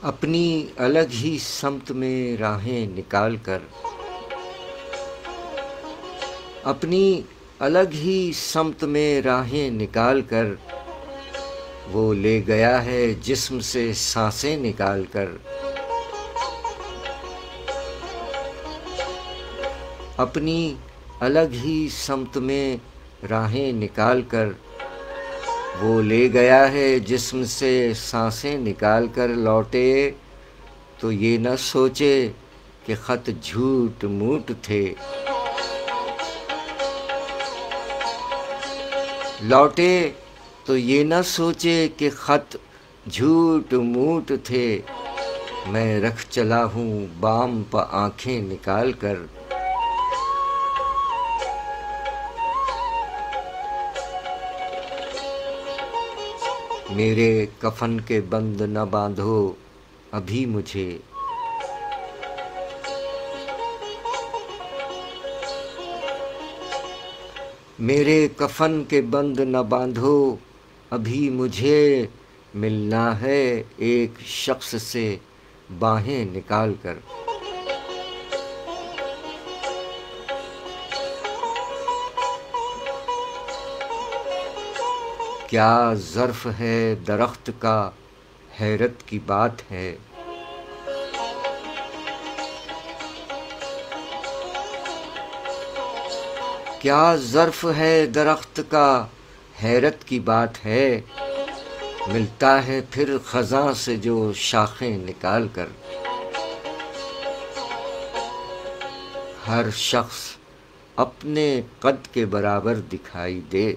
اپنی الگ ہی سمت میں راہیں نکال کر، اپنی الگ ہی سمت میں راہیں نکال کر، وہ لے گیا ہے جسم سے سانسیں نکال کر۔ اپنی الگ ہی سمت میں راہیں نکال کر، وہ لے گیا ہے جسم سے سانسیں نکال کر۔ لوٹے تو یہ نہ سوچے کہ خط جھوٹ موٹ تھے، لوٹے تو یہ نہ سوچے کہ خط جھوٹ موٹ تھے۔ میں رکھ چلا ہوں بام پہ آنکھیں نکال کر۔ میرے کفن کے بند نہ باندھو ابھی مجھے، میرے کفن کے بند نہ باندھو ابھی مجھے، ملنا ہے ایک شخص سے باہیں نکال کر۔ کیا ظرف ہے درخت کا حیرت کی بات ہے، کیا ظرف ہے درخت کا حیرت کی بات ہے، ملتا ہے پھر خزاں سے جو شاخیں نکال کر۔ ہر شخص اپنے قد کے برابر دکھائی دے،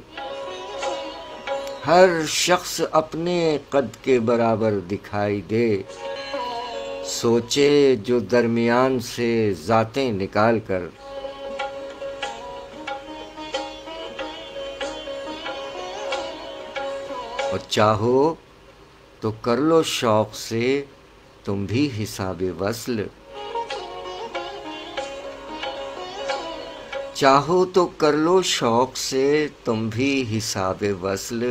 ہر شخص اپنے قد کے برابر دکھائی دے، سوچے جو درمیان سے ذاتیں نکال کر۔ اور چاہو تو کر لو شوق سے تم بھی حساب وصل، چاہو تو کر لو شوق سے تم بھی حساب وصل،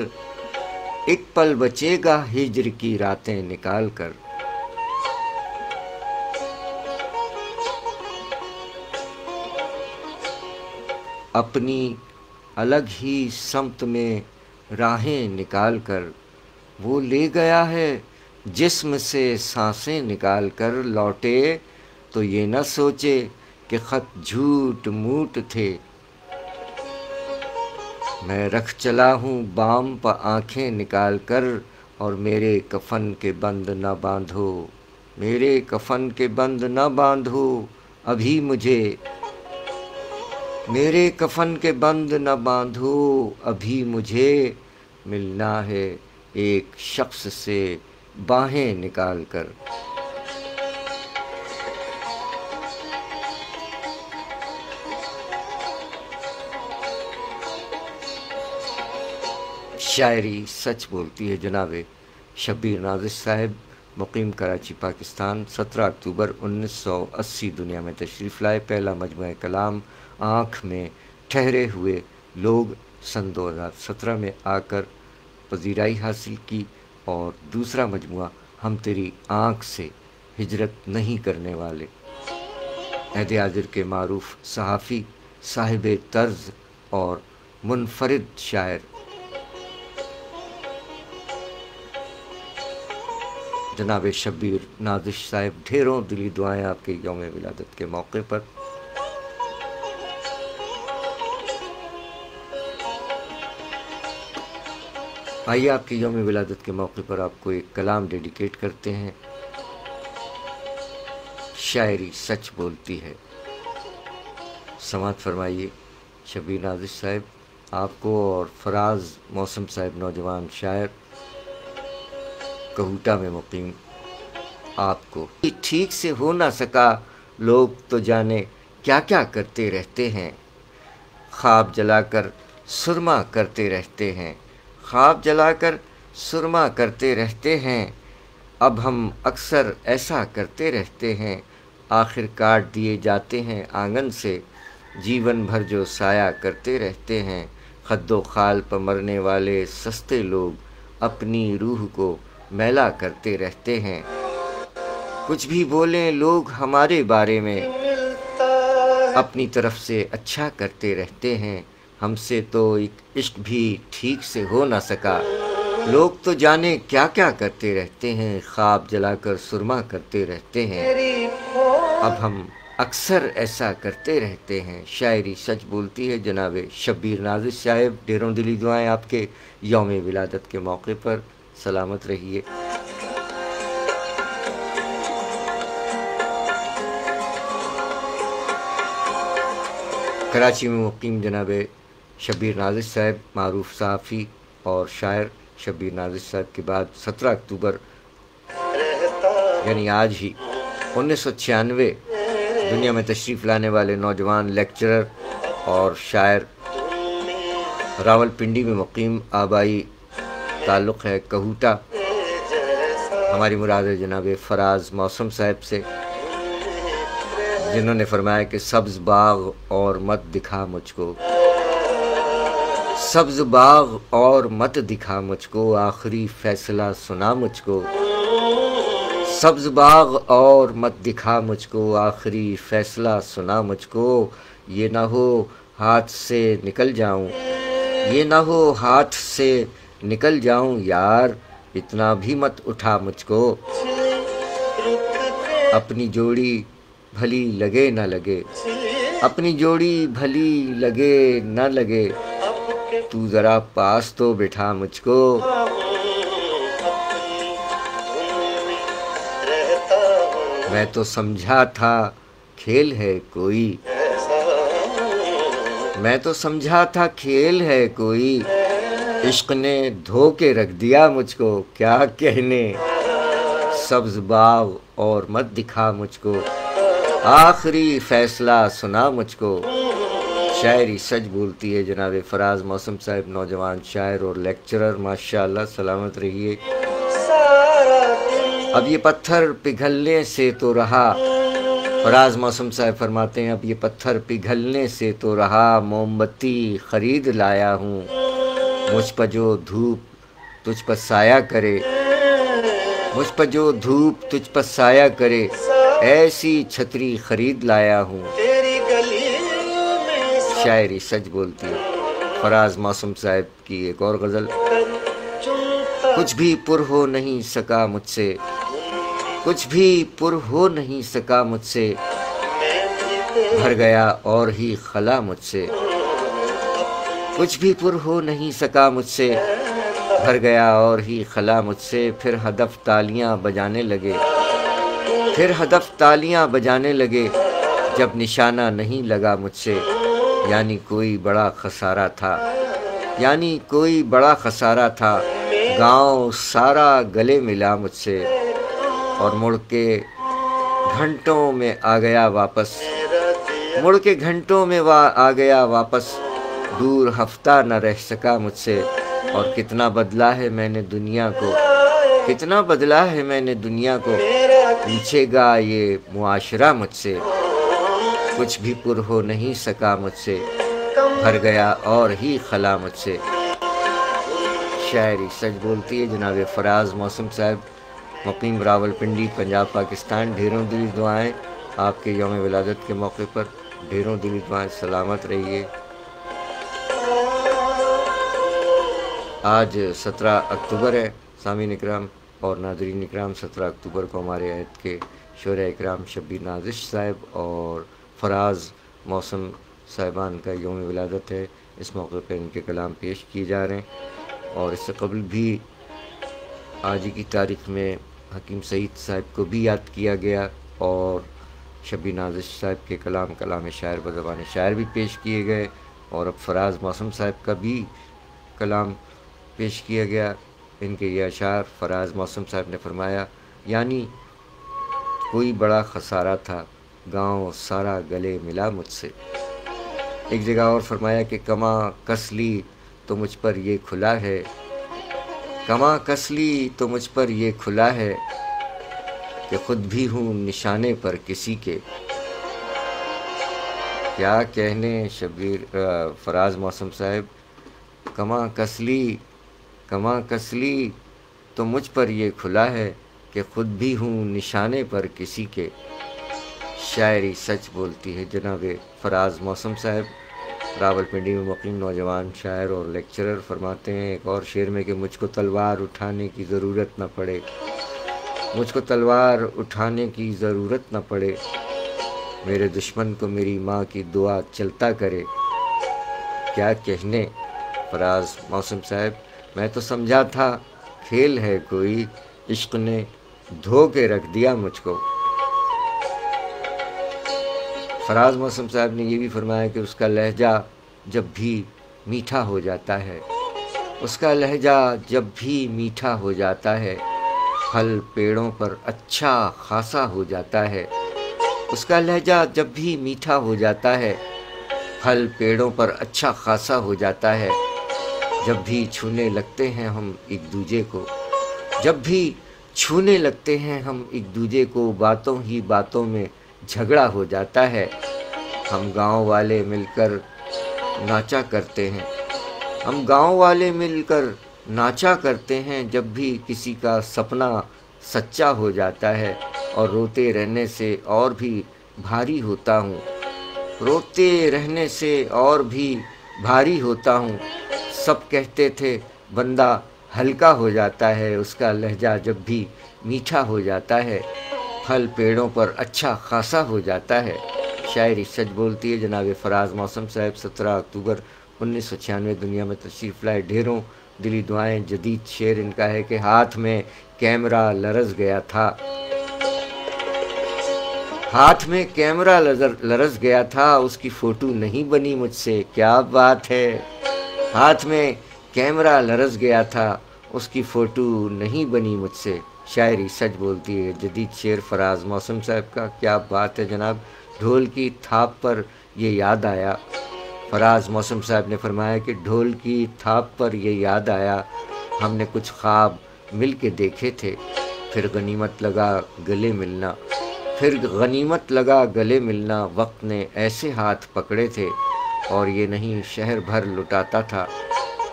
ایک پل بچے گا ہجر کی راتیں نکال کر۔ اپنی الگ ہی سمت میں راہیں نکال کر، وہ لے گیا ہے جسم سے سانسیں نکال کر۔ لوٹے تو یہ نہ سوچے کہ خط جھوٹ موٹ تھے، میں رکھ چلا ہوں بام پہ آنکھیں نکال کر۔ اور میرے کفن کے بند نہ باندھو، میرے کفن کے بند نہ باندھو ابھی مجھے، میرے کفن کے بند نہ باندھو ابھی مجھے، ملنا ہے ایک شخص سے باہیں نکال کر۔ شاعری سچ بولتی ہے جناب شبیر نازش صاحب، مقیم کراچی پاکستان، 17 اکتوبر 1980 دنیا میں تشریف لائے۔ پہلا مجموعہ کلام آنکھ میں ٹھہرے ہوئے لوگ سن 2017 میں آ کر پذیرائی حاصل کی، اور دوسرا مجموعہ ہم تیری آنکھ سے ہجرت نہیں کرنے والے، عہد حاضر کے معروف صحافی، صاحب طرز اور منفرد شاعر جناب شبیر نازش صاحب، ڈھیروں دلی دعائیں آپ کے یوم ولادت کے موقع پر۔ آئیے آپ کے یوم ولادت کے موقع پر آپ کو ایک کلام ڈیڈیکیٹ کرتے ہیں۔ شاعری سچ بولتی ہے، سماعت فرمائیے شبیر نازش صاحب آپ کو اور فراز موسم صاحب، نوجوان شاعر کہوٹہ میں مقیم، آپ کو۔ ٹھیک سے ہو نہ سکا، لوگ تو جانے کیا کیا کرتے رہتے ہیں، خواب جلا کر سرما کرتے رہتے ہیں، خواب جلا کر سرما کرتے رہتے ہیں، اب ہم اکثر ایسا کرتے رہتے ہیں، آخر کاٹ دیے جاتے ہیں آنگن سے، جیون بھر جو سایہ کرتے رہتے ہیں، خد و خال پر مرنے والے سستے لوگ اپنی روح کو میلا کرتے رہتے ہیں۔ کچھ بھی بولیں لوگ ہمارے بارے میں، اپنی طرف سے اچھا کرتے رہتے ہیں، ہم سے تو ایک عشق بھی ٹھیک سے ہو نہ سکا، لوگ تو جانے کیا کیا کرتے رہتے ہیں، خواب جلا کر سرما کرتے رہتے ہیں، اب ہم اکثر ایسا کرتے رہتے ہیں۔ شاعری سچ بولتی ہے جناب شبیر نازش صاحب، ڈھیروں دلی دعائیں آپ کے یوم ولادت کے موقع پر، سلامت رہیے۔ کراچی میں مقیم جناب شبیر نازش صاحب، معروف صحافی اور شاعر شبیر نازش صاحب کے بعد 17 اکتوبر یعنی آج ہی 1996 دنیا میں تشریف لانے والے نوجوان لیکچرر اور شاعر، راول پنڈی میں مقیم، آبائی تعلق ہے کہوٹا، ہماری مراد ہے جناب فراز موسم صاحب سے، جنہوں نے فرمایا کہ سبز باغ اور مت دکھا مجھ کو، سبز باغ اور مت دکھا مجھ کو، آخری فیصلہ سنا مجھ کو، سبز باغ اور مت دکھا مجھ کو، آخری فیصلہ سنا مجھ کو، یہ نہ ہو ہاتھ سے نکل جاؤں، یہ نہ ہو ہاتھ سے نکل جاؤں یار، اتنا بھی مت اٹھا مجھ کو، اپنی جوڑی بھلی لگے نہ لگے، اپنی جوڑی بھلی لگے نہ لگے، تو ذرا پاس تو بٹھا مجھ کو، میں تو سمجھا تھا کھیل ہے کوئی، میں تو سمجھا تھا کھیل ہے کوئی، عشق نے دھو کے رکھ دیا مجھ کو، کیا کہنے، سبز باغ اور مت دکھا مجھ کو، آخری فیصلہ سنا مجھ کو۔ شاعری سچ بولتی ہے جناب فراز موسم صاحب، نوجوان شاعر اور لیکچرر، ماشاءاللہ، سلامت رہیے۔ اب یہ پتھر پگھلنے سے تو رہا، فراز موسم صاحب فرماتے ہیں اب یہ پتھر پگھلنے سے تو رہا، موم بتی خرید لایا ہوں، مجھ پر جو دھوپ تجھ پر سایہ کرے، مجھ پر جو دھوپ تجھ پر سایہ کرے، ایسی چھتری خرید لایا ہوں۔ شاعری سچ بولتی ہے فراز موسم صاحب کی ایک اور غزل، کچھ بھی پر ہو نہیں سکا مجھ سے، کچھ بھی پر ہو نہیں سکا مجھ سے، بھر گیا اور ہی خلا مجھ سے، کچھ بھی پر ہو نہیں سکا مجھ سے، بھر گیا اور ہی خلا مجھ سے، پھر ہدف تالیاں بجانے لگے، پھر ہدف تالیاں بجانے لگے، جب نشانہ نہیں لگا مجھ سے، یعنی کوئی بڑا خسارہ تھا، یعنی کوئی بڑا خسارہ تھا، گاؤں سارا گلے ملا مجھ سے، اور مڑ کے گھنٹوں میں آ گیا واپس، مڑ کے گھنٹوں میں آ گیا واپس، دور ہفتہ نہ رہ سکا مجھ سے، اور کتنا بدلا ہے میں نے دنیا کو، کتنا بدلا ہے میں نے دنیا کو، پوچھے گا یہ معاشرہ مجھ سے، کچھ بھی پر ہو نہیں سکا مجھ سے، بھر گیا اور ہی خلا مجھ سے۔ شاعری سچ بولتی ہے جناب فراز موسم صاحب، مقیم راول پنڈی، پنجاب، پاکستان، ڈھیروں دلی دعائیں آپ کے یوم ولادت کے موقع پر، ڈھیروں دلی دعائیں، سلامت رہیے۔ آج 17 اکتوبر ہے، سامعین اکرام اور ناظرین اکرام، 17 اکتوبر کو ہمارے عہد کے شعراء اکرام شبیر نازش صاحب اور فراز موسم صاحبان کا یوم ولادت ہے، اس موقع پہ ان کے کلام پیش کیے جا رہے ہیں، اور اس سے قبل بھی آج کی تاریخ میں حکیم سعید صاحب کو بھی یاد کیا گیا، اور شبیر نازش صاحب کے کلام شاعر بزبان شاعر بھی پیش کیے گئے، اور اب فراز موسم صاحب کا بھی کلام پیش کیا گیا۔ ان کے یہ اشعار، فراز موسم صاحب نے فرمایا، یعنی کوئی بڑا خسارہ تھا، گاؤں سارا گلے ملا مجھ سے۔ ایک جگہ اور فرمایا کہ کماں کس لی تو مجھ پر یہ کھلا ہے، کماں کس لی تو مجھ پر یہ کھلا ہے، کہ خود بھی ہوں نشانے پر کسی کے، کیا کہنے فراز موسم صاحب، کماں کس لی، کماں کس لی تو مجھ پر یہ کھلا ہے، کہ خود بھی ہوں نشانے پر کسی کے، شاعری سچ بولتی ہے۔ جناب فراز موسم صاحب راولپنڈی میں مقیم نوجوان شاعر اور لیکچرر فرماتے ہیں ایک اور شعر میں کہ مجھ کو تلوار اٹھانے کی ضرورت نہ پڑے، مجھ کو تلوار اٹھانے کی ضرورت نہ پڑے، میرے دشمن کو میری ماں کی دعا چلتا کرے۔ کیا کہنے فراز موسم صاحب، میں تو سمجھا تھا کھیل ہے کوئی، عشق نے دھو کے رکھ دیا مجھ کو۔ فراز موسم صاحب نے یہ بھی فرمایا کہ اس کا لہجہ جب بھی میٹھا ہو جاتا ہے، اس کا لہجہ جب بھی میٹھا ہو جاتا ہے، پھل پیڑوں پر اچھا خاصا ہو جاتا ہے۔ اس کا لہجہ جب بھی میٹھا ہو جاتا ہے، پھل پیڑوں پر اچھا خاصا ہو جاتا ہے، جب بھی چھونے لگتے ہیں ہم ایک دوجے کو، جب بھی چھونے لگتے ہیں ہم ایک دوجے کو، باتوں ہی باتوں میں جھگڑا ہو جاتا ہے۔ ہم گاؤں والے مل کر ناچا کرتے ہیں، ہم گاؤں والے مل کر ناچا کرتے ہیں، جب بھی کسی کا سپنا سچا ہو جاتا ہے، اور روتے رہنے سے اور بھی بھاری ہوتا ہوں، روتے رہنے سے اور بھی بھاری ہوتا ہوں۔ سب کہتے تھے بندہ ہلکا ہو جاتا ہے، اس کا لہجہ جب بھی میٹھا ہو جاتا ہے، پھل پیڑوں پر اچھا خاصا ہو جاتا ہے۔ شاعری سچ بولتی ہے۔ جناب فراز موسم صاحب 17 اکتوبر 1996 دنیا میں تشریف لائے۔ ڈھیروں دلی دعائیں۔ جدید شعر ان کا ہے کہ ہاتھ میں کیمرہ لرز گیا تھا، ہاتھ میں کیمرہ لرز گیا تھا، اس کی فوٹو نہیں بنی مجھ سے۔ کیا بات ہے، ہاتھ میں کیمرہ لرز گیا تھا، اس کی فوٹو نہیں بنی مجھ سے۔ شاعری سچ بولتی ہے۔ جدید شعر فراز موسم صاحب کا، کیا بات ہے جناب۔ ڈھول کی تھاپ پر یہ یاد آیا، فراز موسم صاحب نے فرمایا کہ ڈھول کی تھاپ پر یہ یاد آیا، ہم نے کچھ خواب مل کے دیکھے تھے، پھر غنیمت لگا گلے ملنا، پھر غنیمت لگا گلے ملنا، وقت نے ایسے ہاتھ پکڑے تھے، اور یہ نہیں شہر بھر لٹاتا تھا،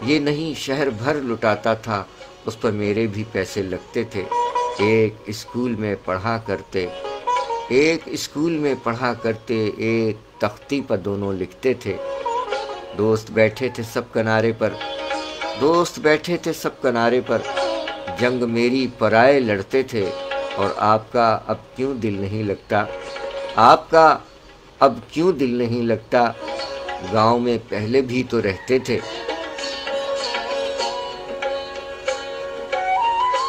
یہ نہیں شہر بھر لٹاتا تھا، اس پر میرے بھی پیسے لگتے تھے۔ ایک اسکول میں پڑھا کرتے، ایک اسکول میں پڑھا کرتے، ایک تختی پر دونوں لکھتے تھے۔ دوست بیٹھے تھے سب کنارے پر، دوست بیٹھے تھے سب کنارے پر، جنگ میری پرائے لڑتے تھے، اور آپ کا اب کیوں دل نہیں لگتا، آپ کا اب کیوں دل نہیں لگتا، گاؤں میں پہلے بھی تو رہتے تھے۔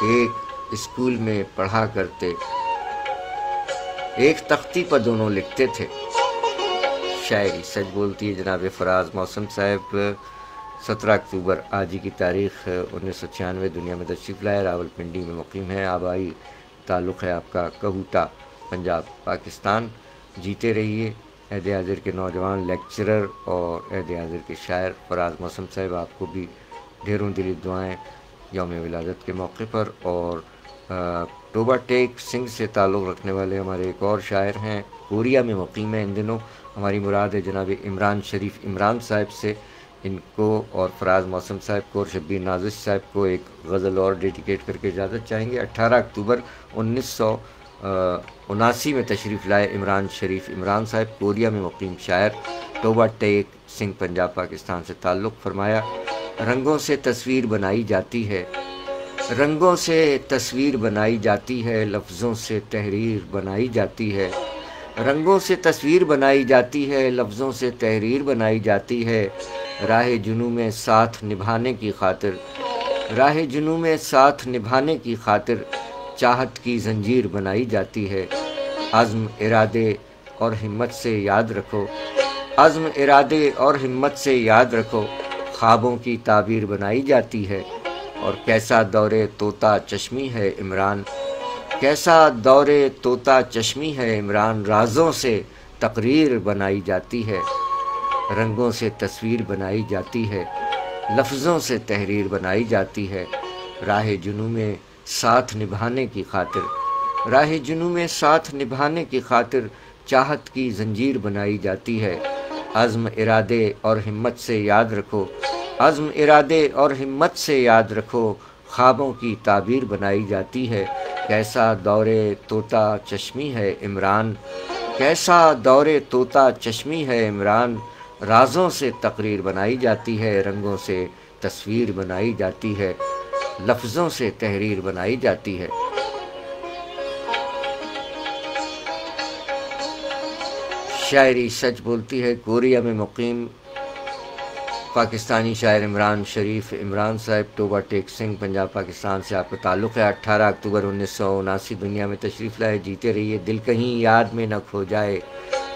ایک اسکول میں پڑھا کرتے، ایک تختی پر دونوں لکھتے تھے۔ شاعری سچ بولتی ہے۔ جناب فراز موسم صاحب 17 اکتوبر آج کی تاریخ 1996 دنیا میں تشریف لائے۔ راولپنڈی میں مقیم ہے۔ آبائی تعلق ہے آپ کا کہوٹہ، پنجاب، پاکستان۔ جیتے رہیے۔ عہد حاضر کے نوجوان لیکچرر اور عہد حاضر کے شاعر فراز موسم صاحب، آپ کو بھی ڈھیروں دلی دعائیں یوم ولادت کے موقع پر۔ اور ٹوبہ ٹیک سنگھ سے تعلق رکھنے والے ہمارے ایک اور شاعر ہیں، کوریا میں مقیم ہیں ان دنوں، ہماری مراد ہے جناب عمران شریف عمران صاحب سے۔ ان کو اور فراز موسم صاحب کو اور شبیر نازش صاحب کو ایک غزل اور ڈیڈیکیٹ کر کے اجازت چاہیں گے۔ 18 اکتوبر 1979 میں تشریف لائے عمران شریف عمران صاحب، کوریا میں مقیم شاعر، ٹوبہ ٹیک سنگھ، پنجاب، پاکستان سے تعلق۔ فرمایا رنگوں سے تصویر بنائی جاتی ہے، رنگوں سے تصویر بنائی جاتی ہے، لفظوں سے تحریر بنائی جاتی ہے، رنگوں سے تصویر بنائی جاتی ہے، لفظوں سے تحریر بنائی جاتی ہے، راہ جنوں میں ساتھ نبھانے کی خاطر، راہ جنوں میں ساتھ نبھانے کی خاطر، چاہت کی زنجیر بنائی جاتی ہے۔ عزم ارادے اور ہمت سے یاد رکھو، عزم ارادے اور ہمت سے یاد رکھو، خوابوں کی تعبیر بنائی جاتی ہے۔ اور کیسا دورے طوطا چشمی ہے عمران، کیسا دورے طوطا چشمی ہے عمران، رازوں سے تقریر بنائی جاتی ہے، رنگوں سے تصویر بنائی جاتی ہے، لفظوں سے تحریر بنائی جاتی ہے، راہ جنوں میں ساتھ نبھانے کی خاطر، راہ جنوں میں ساتھ نبھانے کی خاطر، چاہت کی زنجیر بنائی جاتی ہے۔ عزم ارادے اور ہمت سے یاد رکھو، عزم ارادے اور ہمت سے یاد رکھو، خوابوں کی تعبیر بنائی جاتی ہے۔ کیسا دورے طوطا چشمی ہے عمران، کیسا دورے طوطا چشمی ہے عمران، رازوں سے تقریر بنائی جاتی ہے، رنگوں سے تصویر بنائی جاتی ہے، لفظوں سے تحریر بنائی جاتی ہے۔ شاعری سچ بولتی ہے کوریا میں مقیم پاکستانی شاعر عمران شریف عمران صاحب ٹوبہ ٹیک سنگھ پنجاب پاکستان سے آپ کا تعلق ہے۔ 18 اکتوبر 1979 دنیا میں تشریف لائے، جیتے رہیے، دل کہیں یاد میں نہ کھو جائے۔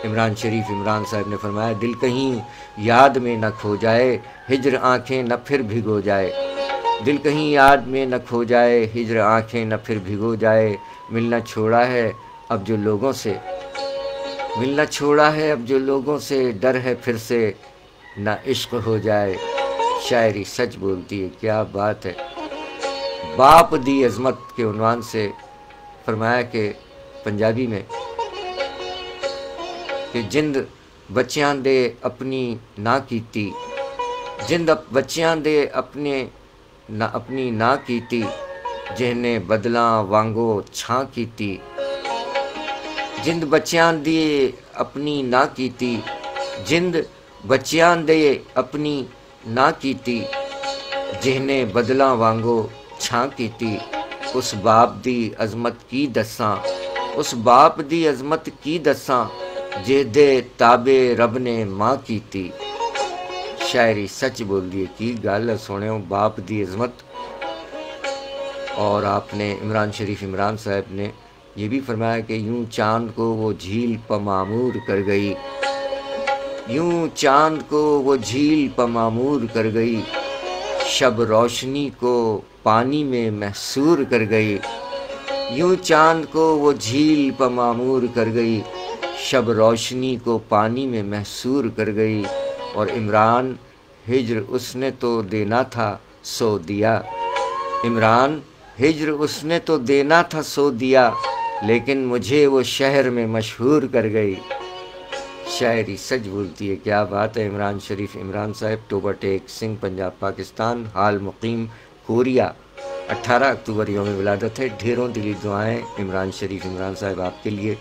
عمران شریف عمران صاحب نے فرمایا دل کہیں یاد میں نہ کھو جائے، ہجر آنکھیں نہ پھر بھگو جائے، دل کہیں یاد میں نہ کھو جائے، ہجر آنکھیں نہ پھر بھگو جائے، ملنا چھوڑا ہے اب جو لوگوں سے، ملنا چھوڑا ہے اب جو لوگوں سے، ڈر ہے پھر سے نہ عشق ہو جائے۔ شاعری سچ بولتی ہے، کیا بات ہے۔ باپ دی عظمت کے عنوان سے فرمایا کہ پنجابی میں کہ جند بچیاں دے اپنی نہ کیتی، جند بچیاں دے اپنی نہ کیتی، جہنے بدلاں وانگو چھاں کیتی، جند بچیاں دی اپنی نہ کیتی، جند بچیاں دے اپنی نہ کیتی، جہنے بدلاں وانگو چھاں کیتی، اس باپ دی عظمت کی دساں، اس باپ دی عظمت کی دساں، جے دے تابے رب نے ماں کیتی۔ شاعری سچ بول دیے کی گل سونے باپ دی عظمت۔ اور آپ نے عمران شریف عمران صاحب نے یہ بھی فرمایا کہ یوں چاند کو وہ جھیل پہ معمور کر گئی، یوں چاند کو وہ جھیل پہ معمور کر گئی، شب روشنی کو پانی میں محصور کر گئی، یوں چاند کو وہ جھیل پہ معمور کر گئی، شب روشنی کو پانی میں محصور کر گئی۔ اور عمران ہجر اس نے تو دینا تھا سو دیا، عمران ہجر اس نے تو دینا تھا سو دیا، لیکن مجھے وہ شہر میں مشہور کر گئی۔ شاعری سچ بولتی ہے، کیا بات ہے۔ عمران شریف عمران صاحب ٹوبہ ٹیک سنگھ پنجاب پاکستان، حال مقیم کوریا۔ 18 اکتوبر یوم ولادت ہے۔ ڈھیروں دلی دعائیں عمران شریف عمران صاحب آپ کے لیے،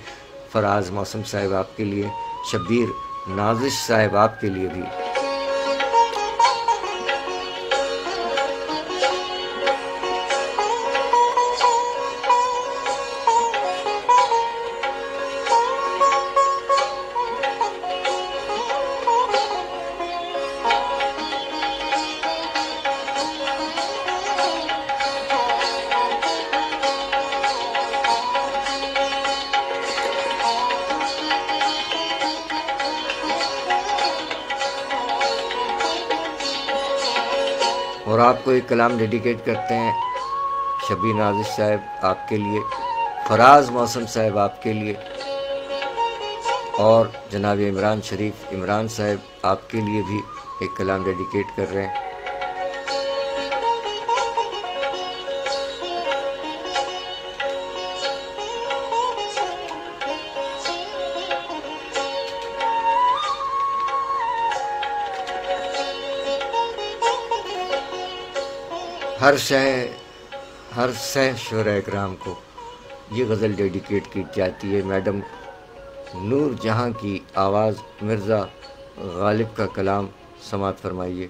فراز موسم صاحب آپ کے لیے، شبیر نازش صاحب آپ کے لیے بھی۔ اور آپ کو ایک کلام ڈیڈیکیٹ کرتے ہیں شبیر نازش صاحب آپ کے لیے، فراز موسم صاحب آپ کے لیے، اور جناب عمران شریف عمران صاحب آپ کے لیے بھی ایک کلام ڈیڈیکیٹ کر رہے ہیں۔ ہر سہ شعراء اکرام کو یہ غزل ڈیڈیکیٹ کی جاتی ہے۔ میڈم نور جہاں کی آواز، مرزا غالب کا کلام سماعت فرمائیے۔